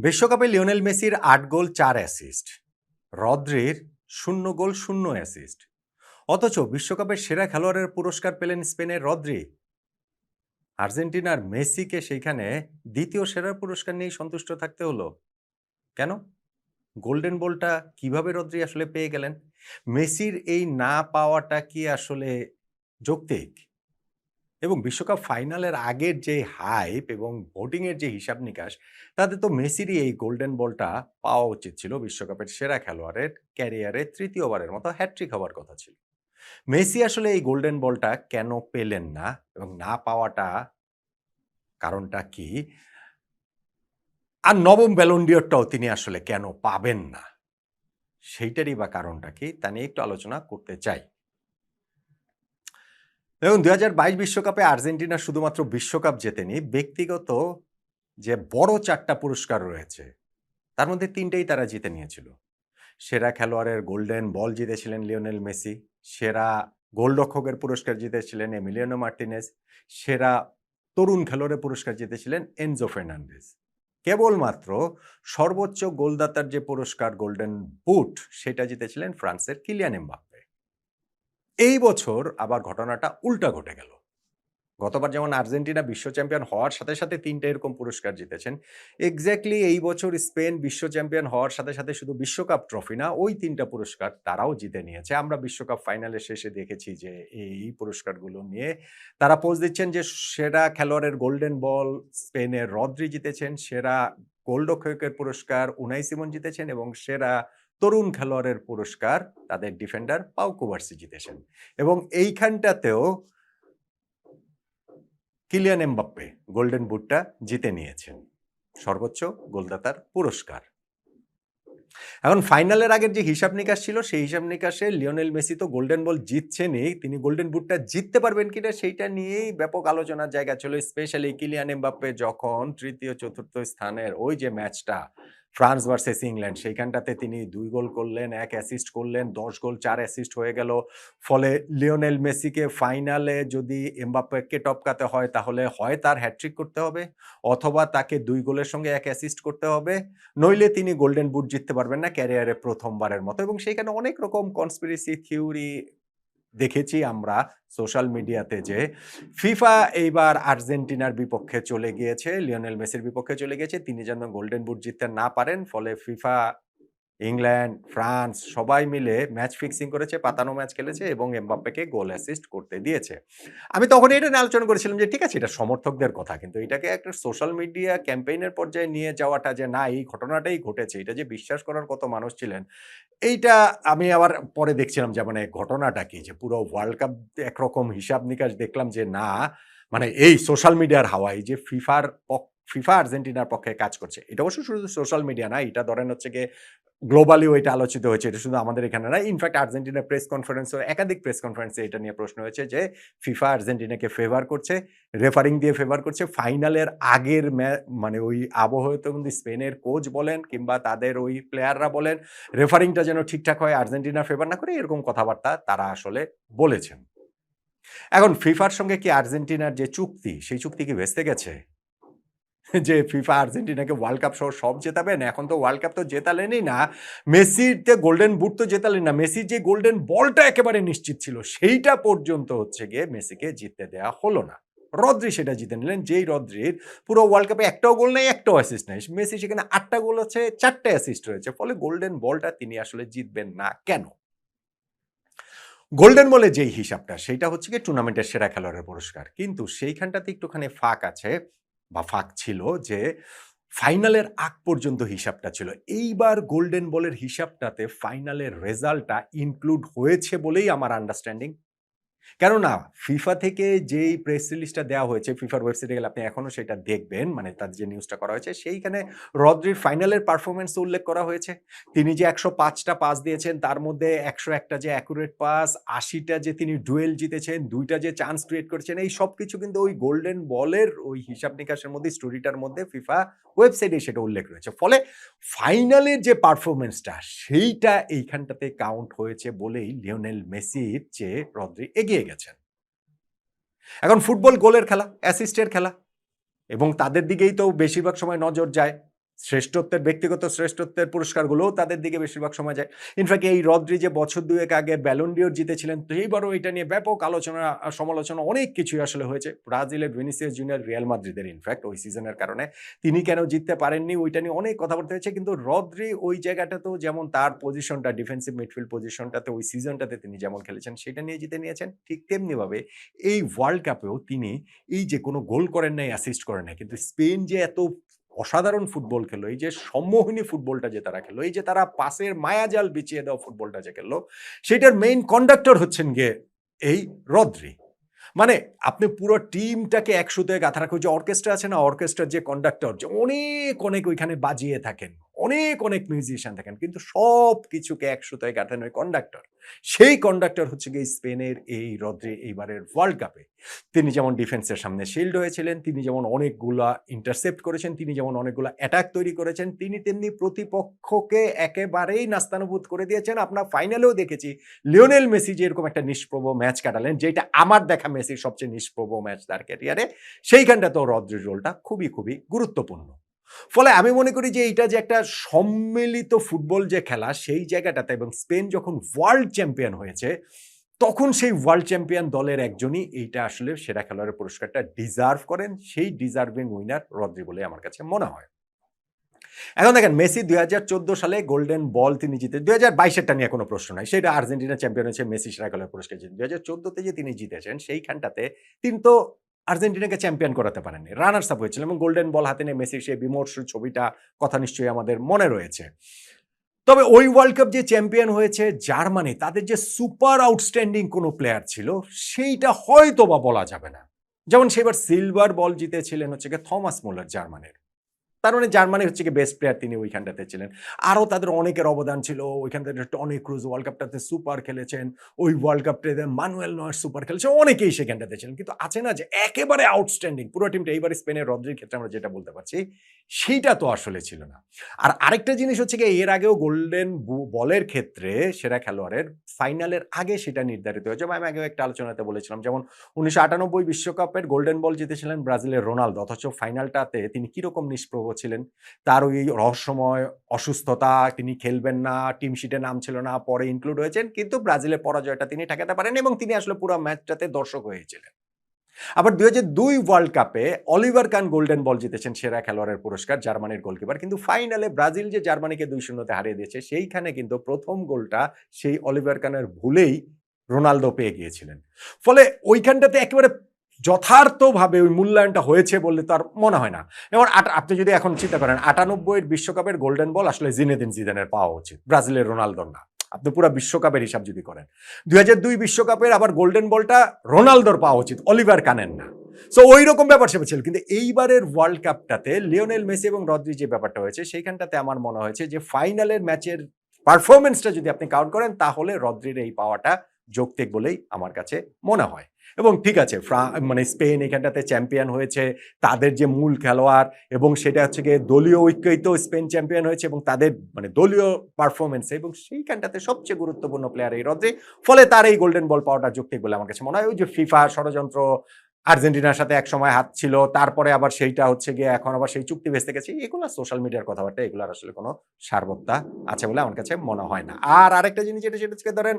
বিশ্বকাপে লিওনেল মেসির ৮ গোল ৪ অ্যাসিস্ট, রদ্রির ০ গোল ০ অ্যাসিস্ট। অথচ বিশ্বকাপের সেরা খেলোয়াড়ের পুরস্কার পেলেন স্পেনের রদ্রি। আর্জেন্টিনার মেসিকে সেইখানে দ্বিতীয় সেরার পুরস্কার নিয়েই সন্তুষ্ট থাকতে হলো। কেন? গোল্ডেন বলটা কিভাবে রদ্রি আসলে পেয়ে গেলেন? মেসির এই না পাওয়াটা কি আসলে যৌক্তিক? এবং বিশ্বকাপ ফাইনালের আগের যে হাইপ এবং ভোটিং এর যে হিসাব নিকাশ, তাতে তো মেসিরই এই গোল্ডেন বলটা পাওয়া উচিত ছিল। বিশ্বকাপের সেরা খেলোয়াড়ের ক্যারিয়ারে তৃতীয়বারের মতো হ্যাট্রিক হওয়ার কথা ছিল। মেসি আসলে এই গোল্ডেন বলটা কেন পেলেন না এবং না পাওয়াটা কারণটা কি? আর নবম ব্যালন ডি'রটাও তিনি আসলে কেন পাবেন না? সেইটারই বা কারণটা কি? তা নিয়ে একটু আলোচনা করতে চাই। দেখুন, ২০২২ বিশ্বকাপে আর্জেন্টিনা শুধুমাত্র বিশ্বকাপ জেতেনি, ব্যক্তিগত যে বড় ৪ টা পুরস্কার রয়েছে, তার মধ্যে ৩ টাই তারা জিতে নিয়েছিল। সেরা খেলোয়াড়ের গোল্ডেন বল জিতেছিলেন লিওনেল মেসি, সেরা গোলরক্ষকের পুরস্কার জিতেছিলেন এমিলিয়ানো মার্টিনেজ, সেরা তরুণ খেলোয়াড়ের পুরস্কার জিতেছিলেন এনজো ফার্নান্ডেজ। কেবলমাত্র সর্বোচ্চ গোলদাতার যে পুরস্কার গোল্ডেন বুট, সেটা জিতেছিলেন ফ্রান্সের কিলিয়ান এমবাপ্পে। এই বছর আবার ঘটনাটা উল্টা ঘটে গেল। গতবার যেমন আর্জেন্টিনা বিশ্ব চ্যাম্পিয়ন হওয়ার সাথে, সাথে ৩ টা এরকম পুরস্কার জিতেছেন। এক্সাক্টলি এই বছর স্পেন বিশ্ব চ্যাম্পিয়ন হওয়ার সাথে, সাথে শুধু বিশ্বকাপ ট্রফি না, ওই ৩ টা পুরস্কার তারাও জিতে নিয়েছে। আমরা বিশ্বকাপ ফাইনালের শেষে দেখেছি যে এই পুরস্কারগুলো নিয়ে তারা পোজ দিচ্ছেন যে সেরা খেলোয়াড়ের গোল্ডেন বল স্পেনের রদ্রি জিতেছেন, সেরা গোলরক্ষকের পুরস্কার উনাই সিমন জিতেছেন এবং সেরা তরুণ খেলোয়াড়ের পুরস্কার তাদের ডিফেন্ডার পাউ কুবার্সি জিতেছেন। এবং এইখানটাতেও কিলিয়ান এমবাপ্পে গোল্ডেন বুটটা জিতে নিয়েছেন, সর্বোচ্চ গোলদাতার পুরস্কার। এখন ফাইনালের আগের যে হিসাব নিকাশ ছিল, সেই হিসাব নিকাশে লিওনেল মেসি তো গোল্ডেন বল জিতছেনই, তিনি গোল্ডেন বুটটা জিততে পারবেন কিনা সেইটা নিয়েই ব্যাপক আলোচনার জায়গা ছিল। স্পেশালি কিলিয়ান এমবাপ্পে যখন তৃতীয় চতুর্থ স্থানের ওই যে ম্যাচটা ফ্রান্স ভার্সেস ইংল্যান্ড, সেইখানটাতে তিনি ২ গোল করলেন, ১ অ্যাসিস্ট করলেন, ১০ গোল ৪ অ্যাসিস্ট হয়ে গেল। ফলে লিওনেল মেসিকে ফাইনালে যদি এমবাপ্পেকে টপকাতে হয়, তাহলে হয় তার হ্যাট্রিক করতে হবে, অথবা তাকে ২ গোলের সঙ্গে ১ অ্যাসিস্ট করতে হবে, নইলে তিনি গোল্ডেন বুট জিততে পারবেন না ক্যারিয়ারে প্রথমবারের মতো। এবং সেইখানে অনেক রকম কনস্পিরেসি থিওরি দেখেছি আমরা সোশ্যাল মিডিয়াতে যে ফিফা এইবার আর্জেন্টিনার বিপক্ষে চলে গিয়েছে, লিওনেল মেসির বিপক্ষে চলে গিয়েছে, তিনি যেন গোল্ডেন বুট জিততে না পারেন। ফলে ফিফা, ইংল্যান্ড, ফ্রান্স সবাই মিলে ম্যাচ ফিক্সিং করেছে, পাতানো ম্যাচ খেলেছে এবং এমবাপ্পেকে গোল অ্যাসিস্ট করতে দিয়েছে। আমি তখন এটা নিয়ে আলোচনা করেছিলাম যে ঠিক আছে, এটা সমর্থকদের কথা, কিন্তু এটাকে একটা সোশ্যাল মিডিয়া ক্যাম্পেইনের পর্যায়ে নিয়ে যাওয়াটা যে না এই ঘটনাটাই ঘটেছে, এটা যে বিশ্বাস করার কত মানুষ ছিলেন, এইটা আমি আবার পরে দেখছিলাম যে মানে ঘটনাটা কি, যে পুরো ওয়ার্ল্ড কাপ একরকম হিসাব নিকাশ দেখলাম যে না, মানে এই সোশ্যাল মিডিয়ার হাওয়ায় যে ফিফা আর্জেন্টিনার পক্ষে কাজ করছে। এটা অবশ্য শুধু সোশ্যাল মিডিয়া না, এটা ধরেন হচ্ছে গিয়ে গ্লোবালিও এটা আলোচিত হয়েছে। এটা শুধু আমাদের এখানে না। ইনফ্যাক্ট আর্জেন্টিনার প্রেস কনফারেন্সেও একাধিক প্রেস কনফারেন্সে এটা নিয়ে প্রশ্ন হয়েছে যে ফিফা আর্জেন্টিনাকে ফেভার করছে, রেফারিং দিয়ে ফেভার করছে। ফাইনালের আগের মানে ওই আবহাওয়াতে কিন্তু স্পেনের কোচ বলেন কিংবা তাদের ওই প্লেয়াররা বলেন, রেফারিংটা যেন ঠিকঠাক হয়, আর্জেন্টিনা ফেভার না করে, এরকম কথাবার্তা তারা আসলে বলেছেন। এখন ফিফার সঙ্গে কি আর্জেন্টিনার যে চুক্তি, সেই চুক্তি কি ভেস্তে গেছে? যে ফিফা আর্জেন্টিনাকে ওয়ার্ল্ড কাপ সহ সব জেতাবেন। এখন তো ওয়ার্ল্ড কাপ তো জেতালেনই না। মেসির যে গোল্ডেন বুট তো জেতালেন না। মেসির যে গোল্ডেন বলটা একেবারে নিশ্চিত ছিল, সেইটা পর্যন্ত হচ্ছে গিয়ে মেসিকে জিততে দেয়া হলো না। রদ্রি সেটা জিতে নিলেন। যেই রদ্রির পুরো ওয়ার্ল্ড কাপে একটাও গোল নাই, একটাও অ্যাসিস্ট নাই। মেসি সেখানে ৮ টা গোল আছে, ৪ টা অ্যাসিস্ট রয়েছে। ফলে গোল্ডেন বলটা তিনি আসলে জিতবেন না কেন? গোল্ডেন বলে যেই হিসাবটা, সেইটা হচ্ছে গিয়ে টুর্নামেন্টের সেরা খেলোয়াড়ের পুরস্কার। কিন্তু সেইখানটাতে একটুখানি ফাঁক আছে বা ফাঁক ছিল যে ফাইনালের আগ পর্যন্ত হিসাবটা ছিল। এইবার গোল্ডেন বলের হিসাবটাতে ফাইনালের রেজাল্টটা ইনক্লুড হয়েছে বলেই আমার আন্ডারস্ট্যান্ডিং। কেননা ফিফা থেকে যেই প্রেস রিলিজটা দেওয়া হয়েছে, ফিফার ওয়েবসাইটে গেলে আপনি এখনো সেটা দেখবেন, মানে তাদের যে নিউজটা করা হয়েছে, সেইখানে রদ্রির ফাইনালের পারফরম্যান্স উল্লেখ করা হয়েছে। তিনি যে ১০৫ টা পাস দিয়েছেন, তার মধ্যে ১০১ টা যে অ্যাকুরেট পাস, ৮০ টা যে তিনি ডুয়েল জিতেছেন, ২ টা যে চান্স ক্রিয়েট করেছেন, এই সবকিছু কিন্তু ওই গোল্ডেন বলের ওই হিসাব নিকাশের মধ্যে, স্টোরিটার মধ্যে ফিফা ওয়েবসাইটে সেটা উল্লেখ রয়েছে। ফলে ফাইনালের যে পারফরম্যান্সটা, সেইটা এইখানটাতে কাউন্ট হয়েছে বলেই লিওনেল মেসির চেয়ে রদ্রি এগিয়ে গেছেন। এখন ফুটবল গোলের খেলা, অ্যাসিস্টের খেলা এবং তাদের দিকেই তো বেশিরভাগ সময় নজর যায়। শ্রেষ্ঠত্বের ব্যক্তিগত শ্রেষ্ঠত্বের পুরস্কারগুলোও তাদের দিকে বেশিরভাগ সময় যায়। ইনফ্যাক্ট এই রদ্রি যে বছর ২ এক আগে ব্যালন ডিওর জিতেছিলেন, তো এইবারও এটা নিয়ে ব্যাপক আলোচনা সমালোচনা অনেক কিছুই আসলে হয়েছে। ব্রাজিলের ভিনিসিয়াস জুনিয়র রিয়াল মাদ্রিদের ইনফ্যাক্ট ওই সিজনের কারণে তিনি কেন জিততে পারেননি ওইটা নিয়ে অনেক কথাবার্তা হয়েছে। কিন্তু রদ্রি ওই জায়গাটাতেও যেমন তার পজিশনটা ডিফেন্সিভ মিডফিল্ড পজিশনটাতে ওই সিজনটাতে তিনি যেমন খেলেছেন সেটা নিয়ে জিতে নিয়েছেন। ঠিক তেমনিভাবে এই ওয়ার্ল্ড কাপেও তিনি এই যে কোনো গোল করেন নাই, অ্যাসিস্ট করেন নাই, কিন্তু স্পেন যে এত অসাধারণ ফুটবল খেললো, এই যে সম্মোহনী ফুটবলটা যে তারা খেললো, এই যে তারা পাসের মায়াজাল বিছিয়ে দেওয়া ফুটবলটা যে খেললো, সেটার মেইন কন্ডাক্টর হচ্ছেন গিয়ে এই রদ্রি। মানে আপনি পুরো টিমটাকে এক সুতোয় গাঁথা রাখা, যে অর্কেস্ট্রা আছে না, অর্কেস্ট্রার যে কন্ডাক্টর যে অনেক অনেক ওইখানে বাজিয়ে থাকেন, অনেক অনেক মিউজিশিয়ান থাকেন, কিন্তু সব কিছুকে এক সুতোয় গাঁথেন ওই কন্ডাক্টর। সেই কন্ডাক্টর হচ্ছে গিয়ে স্পেনের এই রদ্রি। এইবারের ওয়ার্ল্ড কাপে তিনি যেমন ডিফেন্সের সামনে শিল্ড হয়েছিলেন, তিনি যেমন অনেকগুলা ইন্টারসেপ্ট করেছেন, তিনি যেমন অনেকগুলা অ্যাটাক তৈরি করেছেন, তিনি তেমনি প্রতিপক্ষকে একেবারেই নাস্তানুভূত করে দিয়েছেন। আপনার ফাইনালেও দেখেছি লিওনেল মেসি যে এরকম একটা নিষ্প্রভ ম্যাচ কাটালেন, যেটা আমার দেখা মেসির সবচেয়ে নিষ্প্রভ ম্যাচ তার ক্যারিয়ারে, সেইখানটাতেও রদ্রির রোলটা খুবই খুবই গুরুত্বপূর্ণ। ফলে আমি মনে করি যে এইটা যে একটা সম্মিলিত ফুটবল যে খেলা, সেই জায়গাটাতে, এবং স্পেন যখন ওয়ার্ল্ড চ্যাম্পিয়ন হয়েছে তখন সেই ওয়ার্ল্ড চ্যাম্পিয়ন দলের একজনই এইটা আসলে সেরা খেলোয়াড়ের পুরস্কারটা ডিজার্ভ করেন। সেই ডিজার্ভিং উইনার রদ্রি বলে আমার কাছে মনে হয়। এখন দেখেন, মেসি ২০১৪ সালে গোল্ডেন বল তিনি জিতে, ২০২২-এরটা নিয়ে কোনো প্রশ্ন নাই, সেটা আর্জেন্টিনা চ্যাম্পিয়ন হয়েছে, মেসি সেরা খেলোয়াড় পুরস্কার জিতেন। ২০১৪-তে যে তিনি জিতেছেন সেইখানটাতে তিনি তো আর্জেন্টিনাকে চ্যাম্পিয়ন করাতে পারেননি, রানার্স আপ হয়েছিলেন, এবং গোল্ডেন বল হাতে নিয়ে মেসির সেই বিমর্ষ ছবিটা কথা নিশ্চয়ই আমাদের মনে রয়েছে। তবে ওই ওয়ার্ল্ড কাপ যে চ্যাম্পিয়ন হয়েছে জার্মানি, তাদের যে সুপার আউটস্ট্যান্ডিং কোনো প্লেয়ার ছিল সেইটা হয়তো বা বলা যাবে না। যেমন সেবার সিলভার বল জিতেছিলেন হচ্ছে গিয়ে থমাস মুলার জার্মানির। তার মানে জার্মানি হচ্ছে কি বেস্ট প্লেয়ার তিনি ওইখানটাতে ছিলেন। আরও তাদের অনেকের অবদান ছিল ওইখান থেকে। টনি ক্রুজ ওয়ার্ল্ড কাপটাতে সুপার খেলেছেন, ওই ওয়ার্ল্ড কাপটাতে মানুয়েল নয়ের সুপার খেলেছেন, অনেকেই সেখানটাতে ছিলেন। কিন্তু আছে না যে একেবারে আউটস্ট্যান্ডিং পুরো টিমটা, এইবার স্পেনের রদ্রির ক্ষেত্রে আমরা যেটা বলতে পারছি সেইটা তো আসলে ছিল না। আর আরেকটা জিনিস হচ্ছে কি, এর আগেও গোল্ডেন বলের ক্ষেত্রে সেরা খেলোয়াড়ের ফাইনালের আগে সেটা নির্ধারিত হয়েছে। আমি আগেও একটা আলোচনাতে বলেছিলাম, যেমন ১৯৯৮ বিশ্বকাপের গোল্ডেন বল জিতেছিলেন ব্রাজিলের রোনালদো, অথচ ফাইনালটাতে তিনি কিরকম নিষ্প্রভ ছিলেন। তার ওই রহস্যময় অসুস্থতা, তিনি খেলবেন না, টিম শিটে নাম ছিল না, পরে ইনক্লুড হয়েছেন, কিন্তু ব্রাজিলের পরাজয়টা তিনি ঠেকাতে পারেন এবং তিনি আসলে পুরো ম্যাচটাতে দর্শক হয়েছিলেন। আবার ২০০২ ওয়ার্ল্ড কাপে অলিভার কান গোল্ডেন বল জিতেছেন সেরা খেলোয়াড়ের পুরস্কার, জার্মানির গোলকিপার। কিন্তু ফাইনালে ব্রাজিল যে জার্মানিকে ২-০-তে হারিয়ে দিয়েছে, সেইখানে কিন্তু প্রথম গোলটা সেই অলিভার কানের ভুলেই রোনালদো পেয়ে গিয়েছিলেন। ফলে ওইখানটাতে একেবারে যথার্থভাবে ওই মূল্যায়নটা হয়েছে বললে তো আর মনে হয় না। এবং আপনি যদি এখন চিন্তা করেন, ৯৮ বিশ্বকাপের গোল্ডেন বল আসলে জিনেদিন জিদানের পাওয়া উচিত, ব্রাজিলের রোনালদোর না। আপনি পুরো বিশ্বকাপের হিসাব যদি করেন, ২০০২ বিশ্বকাপের আবার গোল্ডেন বলটা রোনালদোর পাওয়া উচিত, অলিভার কানের না। সো ওই রকম ব্যাপার সেবা ছিল। কিন্তু এইবারের ওয়ার্ল্ড কাপটাতে লিওনেল মেসি এবং রদ্রি যে ব্যাপারটা হয়েছে, সেইখানটাতে আমার মনে হয়েছে যে ফাইনালের ম্যাচের পারফরমেন্সটা যদি আপনি কাউন্ট করেন, তাহলে রদ্রির এই পাওয়াটা যৌক্তিক বলেই আমার কাছে মনে হয়। এবং ঠিক আছে, মানে স্পেন এখানটাতে চ্যাম্পিয়ন হয়েছে, তাদের যে মূল খেলোয়াড়, এবং সেটা হচ্ছে গিয়ে দলীয় ঐক্যই তো স্পেন চ্যাম্পিয়ন হয়েছে, এবং তাদের মানে দলীয় পারফরমেন্সে, এবং সেইখানটাতে সবচেয়ে গুরুত্বপূর্ণ প্লেয়ার এই রদ্রি। ফলে তার এই গোল্ডেন বল পাওয়াটা যৌক্তিক বলে আমার কাছে মনে হয়। ওই যে ফিফা ষড়যন্ত্র, আর্জেন্টিনার সাথে একসময় হাত ছিল, তারপরে আবার সেইটা হচ্ছে গিয়ে এখন আবার সেই চুক্তি ভেস্তে গেছে, এগুলো সোশ্যাল মিডিয়ার কথাবার্তা, এগুলোর আসলে কোনো সারবত্তা আছে বলে আমার কাছে মনে হয় না। আর আরেকটা জিনিস যেটা, সেটা হচ্ছে ধরেন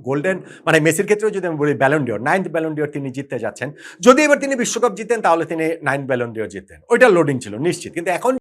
গোল্ডেন মানে মেসির ক্ষেত্রেও যদি আমি বলি Ballon d'Or, 9th Ballon d'Or তিনি জিততে যাচ্ছেন। যদি এবার তিনি বিশ্বকাপ জিতেন তাহলে তিনি 9th ব্যালন ডিওর জিততেন, ওইটা লোডিং ছিল নিশ্চিত। কিন্তু এখন